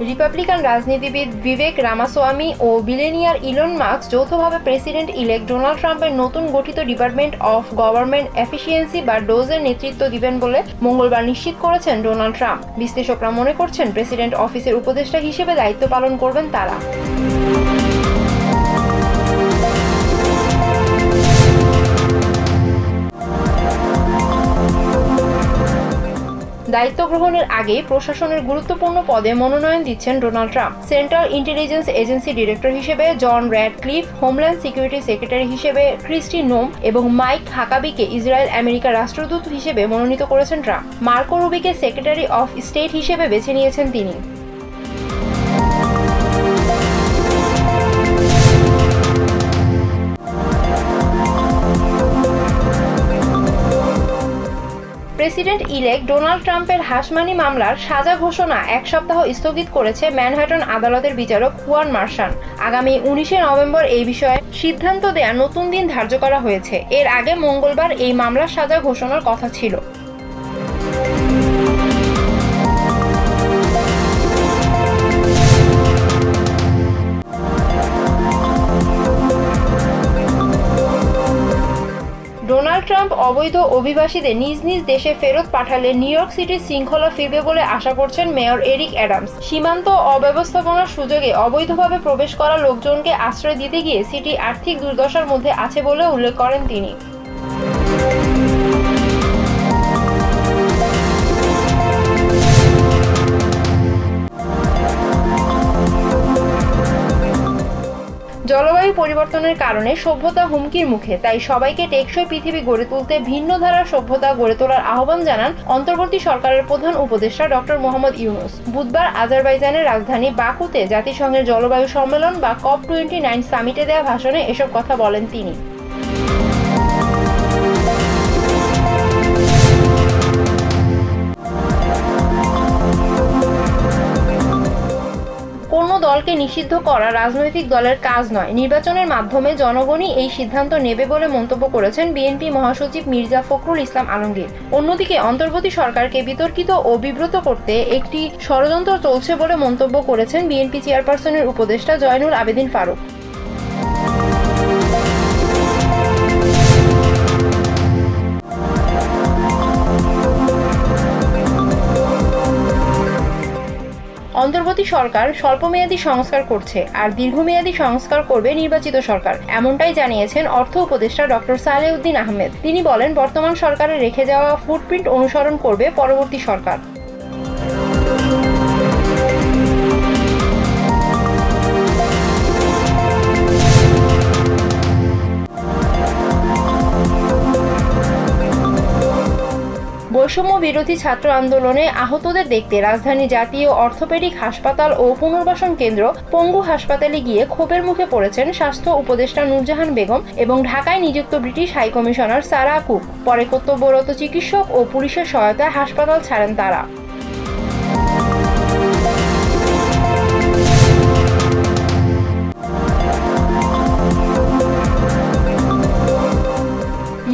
Republican রাজনীতিবিদ বিবেক রামাস্বামী ও billionaire Elon Musk যৌথভাবে president elect Donald ট্রাম্পের নতুন গঠিত ডিপার্টমেন্ট অফ গভর্নমেন্ট এফিসিয়েন্সি বা ডোজের নেতৃত্ব দিবেন বলে মঙ্গলবার নিশ্চিত করেছেন ডোনাল্ড ট্রাম্প। বিশ্লেষকরা মনে করছেন প্রেসিডেন্ট অফিসের উপদেষ্টা হিসেবে দায়িত্ব পালন করবেন তারা। দায়িত্ব গ্রহণের আগে প্রশাসনের গুরুত্বপূর্ণ পদে মনোনয়ন দিচ্ছেন Donald Trump. Central intelligence agency director হিসেবে জন র্যাডক্লিফ, হোমল্যান্ড সিকিউরিটি সেক্রেটারি হিসেবে ক্রিস্টি নোম এবং মাইক হাকাবিকে ইসরায়েল আমেরিকার রাষ্ট্রদূত হিসেবে মনোনীত করেছেন ট্রাম্প। মার্কো রুবিকে সেক্রেটারি অফ স্টেট হিসেবে বেছে নিয়েছেন তিনি। প্রেসিডেন্ট ইলেক্ট ডোনাল্ড ট্রাম্পের হাসমানি মামলার সাজা ঘোষণা এক সপ্তাহ স্থগিত করেছে ম্যানহাটন আদালতের বিচারক হুয়ান মার্শান। আগামী 19 নভেম্বর এই বিষয়ে সিদ্ধান্ত দেওয়ার নতুন দিন ধার্য করা হয়েছে। এর আগে মঙ্গলবার এই মামলার সাজা ঘোষণার কথা ছিল। ডোনাল্ড ট্রাম্প অবৈধ অভিবাসীদের নিজ নিজ দেশে ফেরত পাঠালে নিউ ইয়র্ক সিটির শৃঙ্খলা ফিরবে বলে আশা করছেন মেয়র এরিক অ্যাডামস। সীমান্ত অব্যবস্থাপনার সুযোগে অবৈধভাবে প্রবেশ করা লোকজনকে আশ্রয় দিতে গিয়ে সিটি আর্থিক দুর্দশার মধ্যে আছে বলে উল্লেখ করেন তিনি। জলবায়ু পরিবর্তনের কারণে সভ্যতা হুমকির মুখে, তাই সবাইকে টেকসই পৃথিবী গড়ে তুলতে ভিন্ন ধারার সভ্যতা গড়ে তোলার আহ্বান জানান অন্তর্বর্তী সরকারের প্রধান উপদেষ্টা ডক্টর মোহাম্মদ ইউনুস। বুধবার আজারবাইজানের রাজধানী বাকুতে জাতিসংঘের জলবায়ু সম্মেলন বা COP29 সামিটে দেওয়া ভাষণে এসব কথা বলেন তিনি। কোনো দলকে নিষিদ্ধ করা রাজনৈতিক দলের কাজ নয়, নির্বাচনের মাধ্যমে জনগণই এই সিদ্ধান্ত নেবে বলে মন্তব্য করেছেন বিএনপি মহাসচিব মির্জা ফখরুল ইসলাম আলমগীর। অন্যদিকে অন্তর্বর্তী সরকারকে বিতর্কিত ও বিব্রত করতে একটি ষড়যন্ত্র চলছে বলে মন্তব্য করেছেন বিএনপি চেয়ারপারসনের উপদেষ্টা জয়নুল আবেদিন ফারুক। অন্তর্বর্তী সরকার স্বল্পমেয়াদী সংস্কার করছে আর দীর্ঘমেয়াদী সংস্কার করবে নির্বাচিত সরকার, এমনটাই জানিয়েছেন অর্থ উপদেষ্টা ডক্টর সালেউদ্দিন আহমেদ। তিনি বলেন, বর্তমান সরকারের রেখে যাওয়া ফুটপ্রিন্ট অনুসরণ করবে পরবর্তী সরকার। বৈষম্য বিরোধী ছাত্র আন্দোলনে আহতদের দেখতে রাজধানী জাতীয় অর্থোপেডিক হাসপাতাল ও পুনর্বাসন কেন্দ্র পঙ্গু হাসপাতালে গিয়ে ক্ষোভের মুখে পড়েছেন স্বাস্থ্য উপদেষ্টা নূরজাহান বেগম এবং ঢাকায় নিযুক্ত ব্রিটিশ হাইকমিশনার সারা কুক। পরে কর্তব্যরত চিকিৎসক ও পুলিশের সহায়তায় হাসপাতাল ছাড়েন তারা।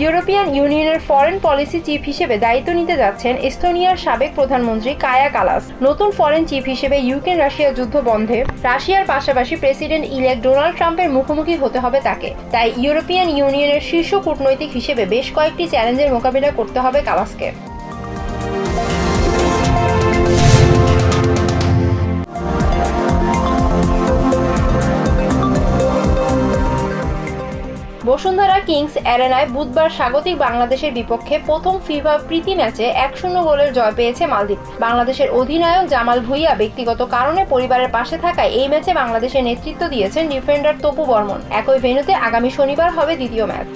ইউরোপিয়ান ইউনিয়নের ফরেন পলিসি চিফ হিসেবে দায়িত্ব নিতে যাচ্ছেন এস্তোনিয়ার সাবেক প্রধানমন্ত্রী কায়া কালাস। নতুন ফরেন চিফ হিসেবে ইউক্রেন রাশিয়া যুদ্ধ বন্ধে রাশিয়ার পাশাপাশি প্রেসিডেন্ট ইলেক্ট ডোনাল্ড ট্রাম্পের মুখোমুখি হতে হবে তাকে। তাই ইউরোপিয়ান ইউনিয়নের শীর্ষ কূটনৈতিক হিসেবে বেশ কয়েকটি চ্যালেঞ্জের মোকাবিলা করতে হবে কালাসকে। বসুন্ধরা কিংস অ্যারেনায় বুধবার স্বাগতিক বাংলাদেশের বিপক্ষে প্রথম ফিফা প্রীতি ম্যাচে 1-0 গোলের জয় পেয়েছে মালদ্বীপ। বাংলাদেশের অধিনায়ক জামাল ভুঁইয়া ব্যক্তিগত কারণে পরিবারের পাশে থাকায় এই ম্যাচে বাংলাদেশের নেতৃত্ব দিয়েছেন ডিফেন্ডার তপু বর্মন। একই ভেন্যুতে আগামী শনিবার হবে দ্বিতীয় ম্যাচ।